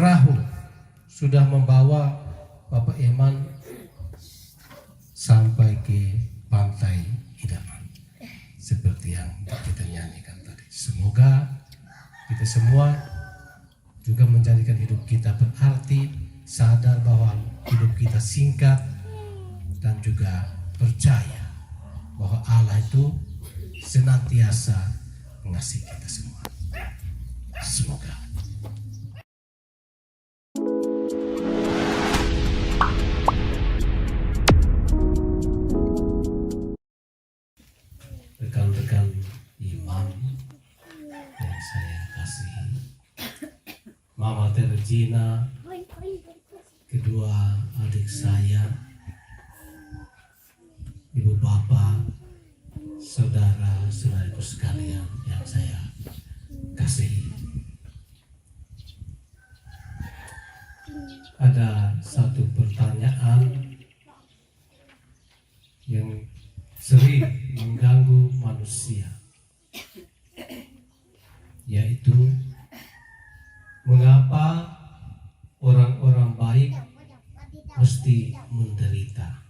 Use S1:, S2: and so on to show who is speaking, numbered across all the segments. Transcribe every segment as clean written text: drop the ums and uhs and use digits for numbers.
S1: perahu sudah membawa Bapak Eman sampai ke pantai idaman, seperti yang kita nyanyikan tadi. Semoga kita semua juga menjadikan hidup kita berarti, sadar bahwa hidup kita singkat, dan juga percaya bahwa Allah itu senantiasa mengasihi kita semua. Semoga. Rekan-rekan iman yang saya kasihi, Mama Terjina, kedua adik saya, Ibu Bapak, saudara-saudaraku sekalian yang saya kasihi. Ada satu pertanyaan yang sering mengganggu manusia, yaitu mengapa orang-orang baik mesti menderita?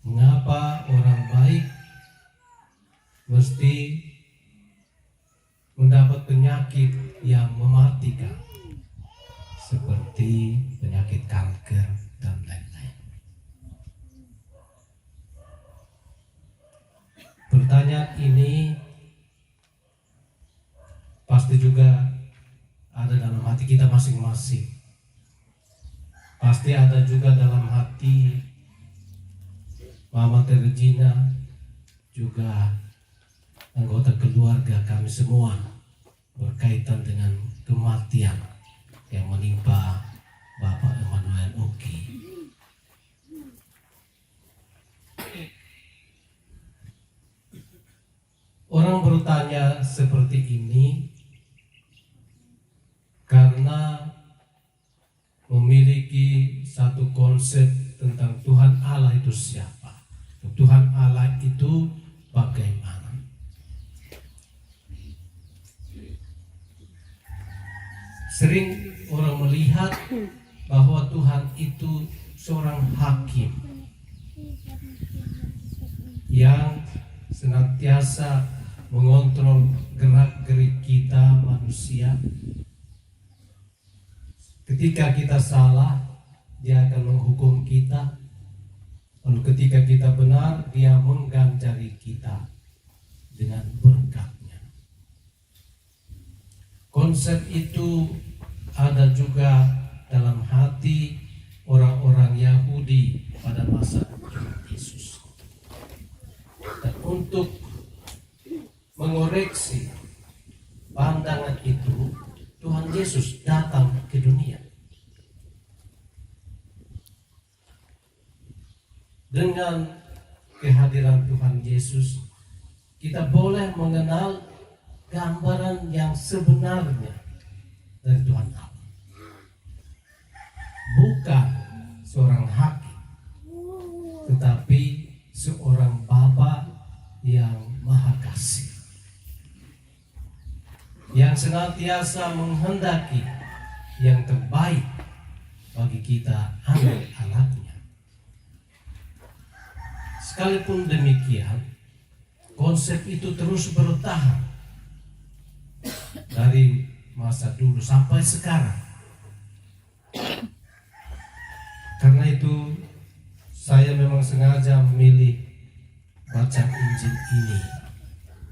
S1: Mengapa orang baik mesti mendapat penyakit yang mematikan, seperti penyakit kanker dan lain-lain? Pertanyaan ini pasti juga ada dalam hati kita masing-masing. Pasti ada juga dalam hati Mama Terjina, juga anggota keluarga kami semua, berkaitan dengan kematian yang menimpa Bapak Emmanuel Oki. Orang bertanya seperti ini karena memiliki satu konsep tentang Tuhan Allah itu siapa. Tuhan Allah itu bagaimana? Sering orang melihat bahwa Tuhan itu seorang hakim yang senantiasa mengontrol gerak-gerik kita manusia. Ketika kita salah, Dia akan menghukum kita. Lalu ketika kita benar, Dia mengganjari kita dengan berkat-Nya. Konsep itu ada juga dalam hati orang-orang Yahudi pada masa Tuhan Yesus. Dan untuk mengoreksi pandangan itu, Tuhan Yesus datang ke dunia. Dengan kehadiran Tuhan Yesus, kita boleh mengenal gambaran yang sebenarnya dari Tuhan Allah. Bukan seorang hakim, tetapi seorang Bapa yang Maha Kasih, yang senantiasa menghendaki yang terbaik bagi kita anak-anaknya. Sekalipun demikian, konsep itu terus bertahan dari masa dulu sampai sekarang. Karena itu saya memang sengaja memilih baca Injil ini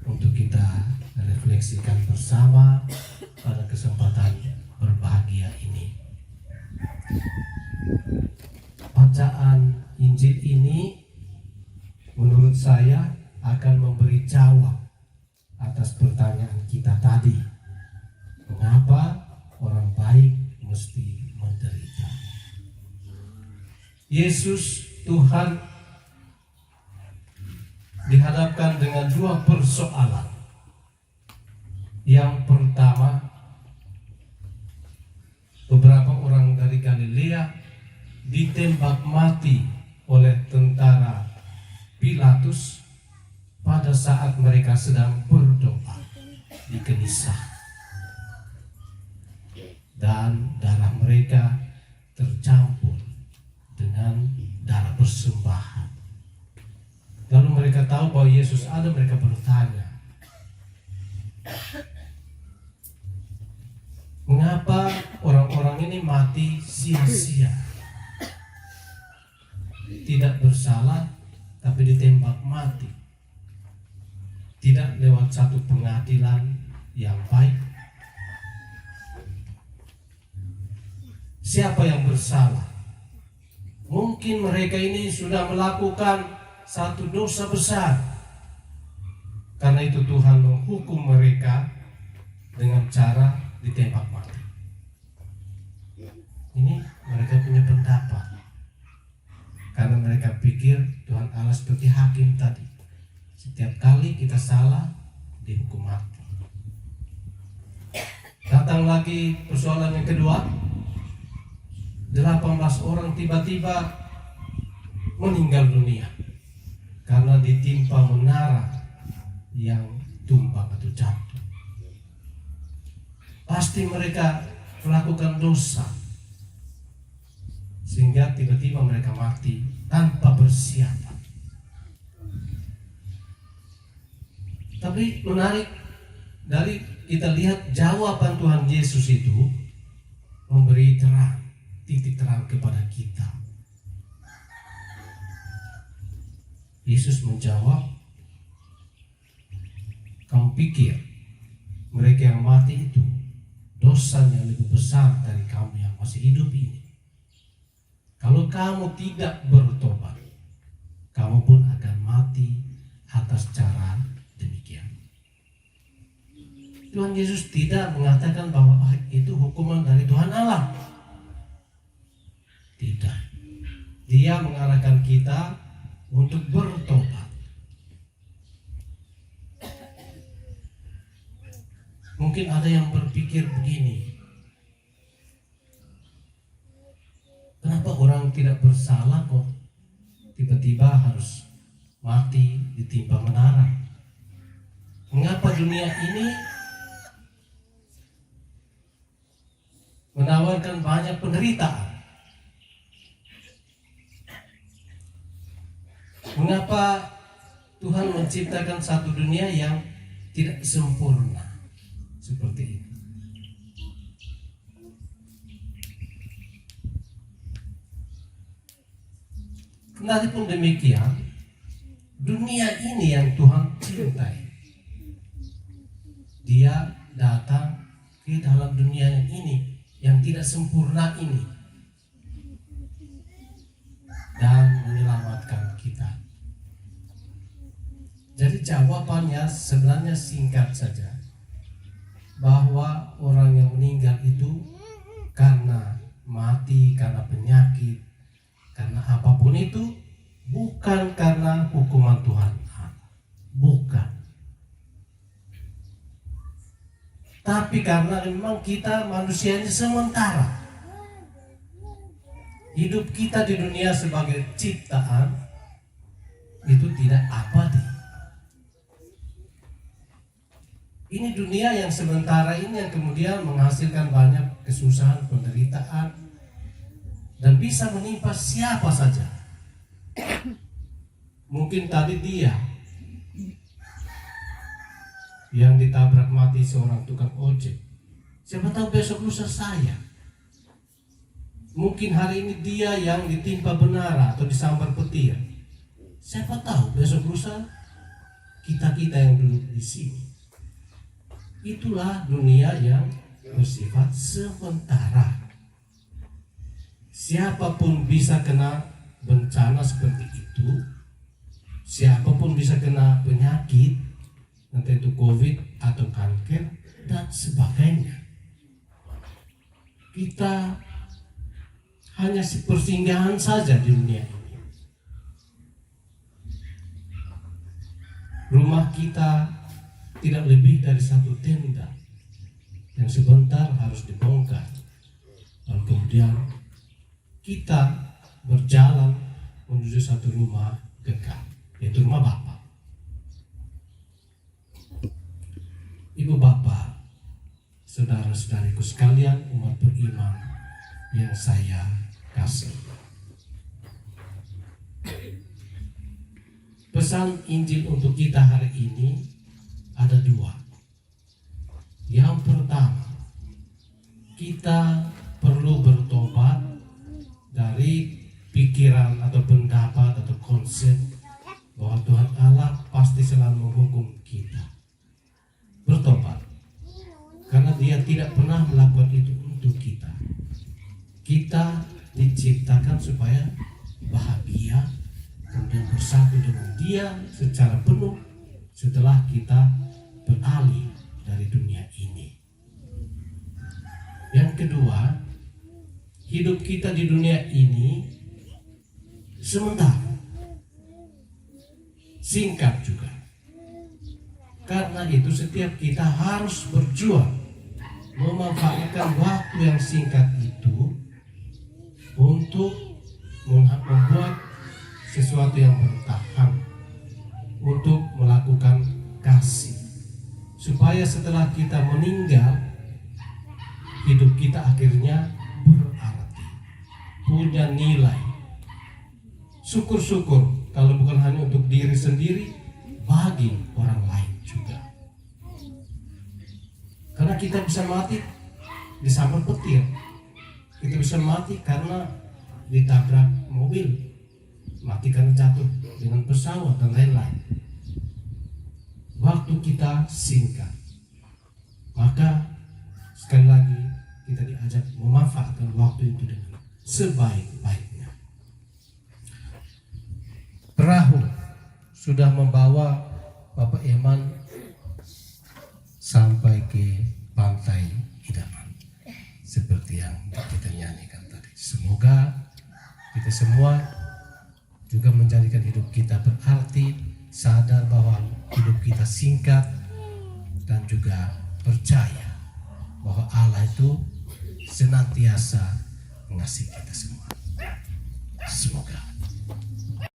S1: untuk kita refleksikan bersama pada kesempatan berbahagia ini. Bacaan Injil ini menurut saya akan memberi jawab atas pertanyaan kita tadi. Mengapa orang baik mesti menderita? Yesus Tuhan dihadapkan dengan dua persoalan. Yang pertama, beberapa orang dari Galilea ditembak mati oleh tentara Pilatus pada saat mereka sedang berdoa di genisah. dan darah mereka tercampur dengan darah persembahan. Lalu mereka tahu bahwa Yesus ada, mereka bertanya, mengapa orang-orang ini mati sia-sia? Tidak bersalah tapi ditembak mati. Tidak lewat satu pengadilan yang baik. Siapa yang bersalah? Mungkin mereka ini sudah melakukan satu dosa besar. Karena itu Tuhan menghukum mereka dengan cara ditembak mati. Ini mereka punya pendapat. Karena mereka pikir Tuhan Allah seperti hakim tadi. Setiap kali kita salah, dihukum mati. Datang lagi persoalan yang kedua. 18 orang tiba-tiba meninggal dunia karena ditimpa menara yang tumbang atau jatuh. Pasti mereka melakukan dosa, sehingga tiba-tiba mereka mati tanpa persiapan. Tapi menarik, dari kita lihat jawaban Tuhan Yesus itu memberi terang, titik terang kepada kita. Yesus menjawab, kamu pikir mereka yang mati itu dosanya lebih besar dari kamu yang masih hidup ini? Kalau kamu tidak bertobat, kamu pun akan mati atas cara demikian. Tuhan Yesus tidak mengatakan bahwa itu hukuman dari Tuhan Allah. Tidak. Dia mengarahkan kita untuk bertobat. Mungkin ada yang berpikir begini, kenapa orang tidak bersalah kok tiba-tiba harus mati ditimpa menara? Mengapa dunia ini menawarkan banyak penderitaan? Mengapa Tuhan menciptakan satu dunia yang tidak sempurna seperti ini? Kendati pun demikian, dunia ini yang Tuhan cintai. Dia datang ke dalam dunia yang ini, yang tidak sempurna ini, dan menyelamatkan kita. Jadi jawabannya sebenarnya singkat saja, bahwa orang yang meninggal itu karena mati, karena penyakit, karena apapun itu, bukan karena hukuman Tuhan, bukan. Tapi karena memang kita manusianya sementara. Hidup kita di dunia sebagai ciptaan itu tidak abadi. Ini dunia yang sementara ini yang kemudian menghasilkan banyak kesusahan, penderitaan, dan bisa menimpa siapa saja. Mungkin tadi dia yang ditabrak mati seorang tukang ojek. Siapa tahu besok lusa saya. Mungkin hari ini dia yang ditimpa menara atau disambar petir. Siapa tahu besok lusa kita yang duduk di sini. Itulah dunia yang bersifat sementara. Siapapun bisa kena bencana seperti itu. Siapapun bisa kena penyakit, entah itu COVID atau kanker dan sebagainya. Kita hanya persinggahan saja di dunia ini. Rumah kita tidak lebih dari satu tenda yang sebentar harus dibongkar, lalu kemudian kita berjalan menuju satu rumah kekal, yaitu rumah Bapa. Ibu Bapa, saudara-saudariku sekalian, umat beriman yang saya kasih. Pesan Injil untuk kita hari ini ada dua. Yang pertama, kita perlu bertobat dari pikiran atau pendapat atau konsep bahwa Tuhan Allah pasti selalu menghukum kita. Bertobat, karena Dia tidak pernah melakukan itu untuk kita. Kita diciptakan supaya bahagia, kemudian bersatu dengan Dia secara penuh setelah kita beralih dari dunia ini. Yang kedua, hidup kita di dunia ini sementara, singkat juga. Karena itu setiap kita harus berjuang memanfaatkan waktu yang singkat itu untuk membuat sesuatu yang bertahan, untuk melakukan kasih, supaya setelah kita meninggal, hidup kita akhirnya berarti, punya nilai. Syukur-syukur kalau bukan hanya untuk diri sendiri, bagi orang lain juga. Karena kita bisa mati disambar petir, kita bisa mati karena ditabrak mobil, mati karena jatuh dengan pesawat dan lain-lain. Waktu kita singkat, maka sekali lagi kita diajak memanfaatkan waktu itu dengan sebaik-baiknya. Perahu sudah membawa Bapak Eman sampai ke pantai idaman, seperti yang kita nyanyikan tadi. Semoga kita semua juga menjadikan hidup kita berarti, sadar bahwa hidup kita singkat, dan juga percaya bahwa Allah itu senantiasa mengasihi kita semua. Semoga.